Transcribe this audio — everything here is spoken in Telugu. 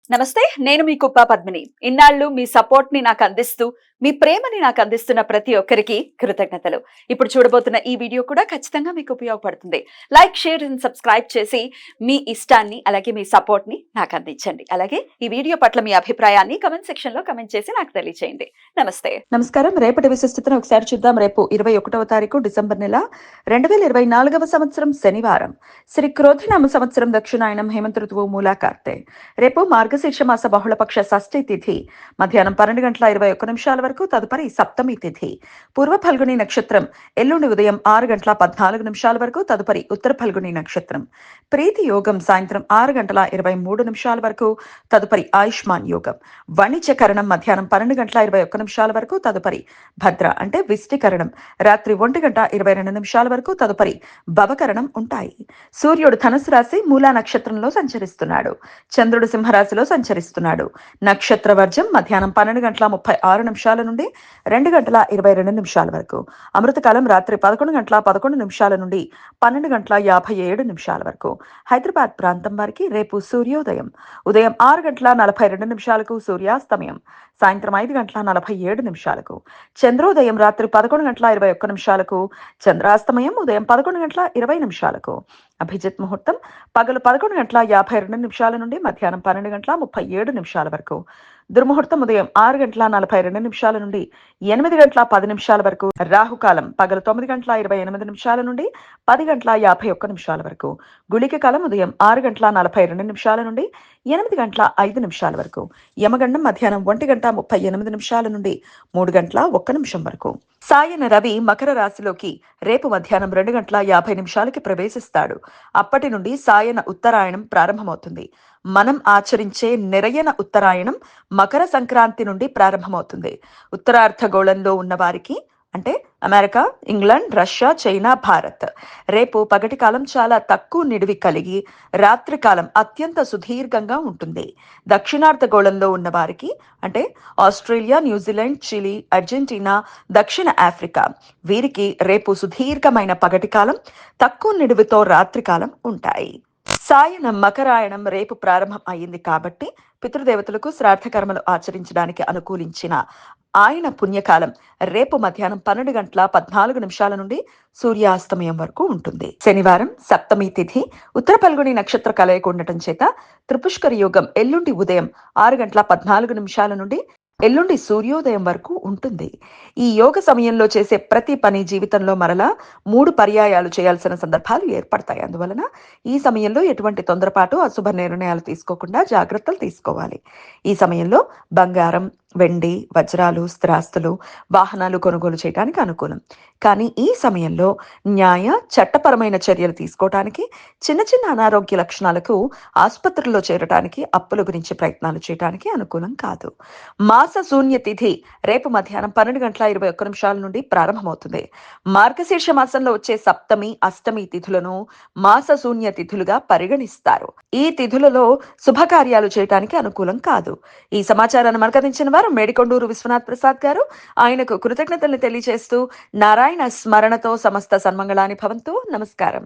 నమస్తే. నేను మీ కుప్ప పద్మిని. ఇన్నాళ్ళు మీ సపోర్ట్‌ని నాకందిస్తూ, మీ ప్రేమని నాకందిస్తున్న ప్రతి ఒక్కరికి కృతజ్ఞతలు. ఇప్పుడు చూడబోతున్న ఈ వీడియో కూడా ఖచ్చితంగా మీకు ఉపయోగపడుతుంది. లైక్, షేర్ అండ్ సబ్స్క్రైబ్ చేసి మీ ఇష్టాన్ని అలాగే మీ సపోర్ట్‌ని నాకందించండి. అలాగే ఈ వీడియో పట్ల మీ అభిప్రాయాన్ని కామెంట్ సెక్షన్‌లో కామెంట్ చేసి నాకు తెలియజేయండి. నమస్తే. నమస్కారం. రేపటి విశిష్టతను ఒకసారి చూద్దాం. రేపు 21వ తారీఖు డిసెంబర్ నెల 2024వ సంవత్సరం శనివారం. శ్రీ క్రోధినామ సంవత్సరం దక్షిణాయనం హేమంత ఋతువు మూలాకార్తె. రేపు మార్గశీర్ష మాస బహుళపక్ష షష్ఠి తిథి మధ్యాహ్నం 12:21 వరకు. తదుపరి సప్తమి తిథి. పూర్వ ఫల్గుని నక్షత్రం ఎల్లుండి ఉదయం 6:14 వరకు. తదుపరి ఉత్తర ఫల్గుని నక్షత్రం. ప్రీతి యోగం సాయంత్రం 6:23 వరకు. తదుపరి ఆయుష్మాన్ యోగం. వాణిజ్యకరణం మధ్యాహ్నం 12:21 వరకు. తదుపరి భద్ర అంటే విష్టికరణం రాత్రి 1:22 వరకు. తదుపరి భవకరణం ఉంటాయి. సూర్యుడు ధనుసు రాశి మూలా నక్షత్రంలో సంచరిస్తున్నాడు. చంద్రుడు సింహరాశిలో సంచరిస్తున్నాడు. నక్షత్ర వర్జం మధ్యాహ్నం 12:36 నుండి 2:22 వరకు. అమృతకాలం రాత్రి 11:11 నుండి 12:57 వరకు. హైదరాబాద్ ప్రాంతం వారికి రేపు సూర్యోదయం ఉదయం 6:42 సూర్యాస్తమయం సాయంత్రం 5:47 చంద్రోదయం రాత్రి 11:21 చంద్రాస్తమయం ఉదయం 11:20 అభిజిత్ ముహూర్తం పగలు 11:52 నుండి మధ్యాహ్నం 12:37 వరకు. దుర్ముహూర్తం ఉదయం 6:42 నుండి 8:10 వరకు. రాహుకాలం పగలు 9:28 నుండి 10:51 వరకు. గుళిక కాలం ఉదయం 6:42 నుండి 8:05 వరకు. యమగండం మధ్యాహ్నం 1:38 నుండి 3:01 వరకు. సాయన రవి మకర రాశిలోకి రేపు మధ్యాహ్నం 2:50 ప్రవేశిస్తాడు. అప్పటి నుండి సాయన ఉత్తరాయణం ప్రారంభమవుతుంది. మనం ఆచరించే నిరయన ఉత్తరాయణం మకర సంక్రాంతి నుండి ప్రారంభమవుతుంది. ఉత్తరార్ధగోళంలో ఉన్న వారికి అంటే America, England, Russia, China, Bharat రేపు పగటి కాలం చాలా తక్కువ నిడివి కలిగి రాత్రి కాలం అత్యంత సుదీర్ఘంగా ఉంటుంది. దక్షిణార్ధగోళంలో ఉన్న వారికి అంటే ఆస్ట్రేలియా, న్యూజిలాండ్, చిలీ, అర్జెంటీనా, దక్షిణ ఆఫ్రికా వీరికి రేపు సుదీర్ఘమైన పగటి కాలం తక్కువ నిడివితో రాత్రి కాలం ఉంటాయి. సాయనం మకరాయణం రేపు ప్రారంభం అయింది కాబట్టి పితృదేవతలకు శ్రాద్ధకర్మలు ఆచరించడానికి అనుకూలించిన ఆయన పుణ్యకాలం రేపు మధ్యాహ్నం 12:14 నుండి సూర్యాస్తమయం వరకు ఉంటుంది. శనివారం సప్తమి తిథి ఉత్తర పల్గుని నక్షత్ర కలయిక ఉండటం చేత త్రిపుష్కర యోగం ఎల్లుండి ఉదయం 6:14 నుండి ఎల్లుండి సూర్యోదయం వరకు ఉంటుంది. ఈ యోగ సమయంలో చేసే ప్రతి పని జీవితంలో మరలా 3 పర్యాయాలు చేయాల్సిన సందర్భాలు ఏర్పడతాయి. అందువలన ఈ సమయంలో ఎటువంటి తొందరపాటు అశుభ నిర్ణయాలు తీసుకోకుండా జాగ్రత్తలు తీసుకోవాలి. ఈ సమయంలో బంగారం, వెండి, వజ్రాలు, స్థిరాస్తులు, వాహనాలు కొనుగోలు చేయడానికి అనుకూలం. కానీ ఈ సమయంలో న్యాయ చట్టపరమైన చర్యలు తీసుకోవటానికి, చిన్న చిన్న అనారోగ్య లక్షణాలకు ఆసుపత్రుల్లో చేరటానికి, అప్పుల గురించి ప్రయత్నాలు చేయడానికి అనుకూలం కాదు. మాస శూన్య తిథి రేపు మధ్యాహ్నం 12:21 నుండి ప్రారంభమవుతుంది. మార్గశీర్ష మాసంలో వచ్చే సప్తమి, అష్టమి తిథులను మాస శూన్య తిథులుగా పరిగణిస్తారు. ఈ తిథులలో శుభకార్యాలు చేయటానికి అనుకూలం కాదు. ఈ సమాచారాన్ని మనకు అందించిన వారు మేడికొండూరు విశ్వనాథ్ ప్రసాద్ గారు. ఆయనకు కృతజ్ఞతలు తెలియజేస్తూ నారాయణ స్మరణతో సమస్త సన్మంగళాని భవంతు. నమస్కారం.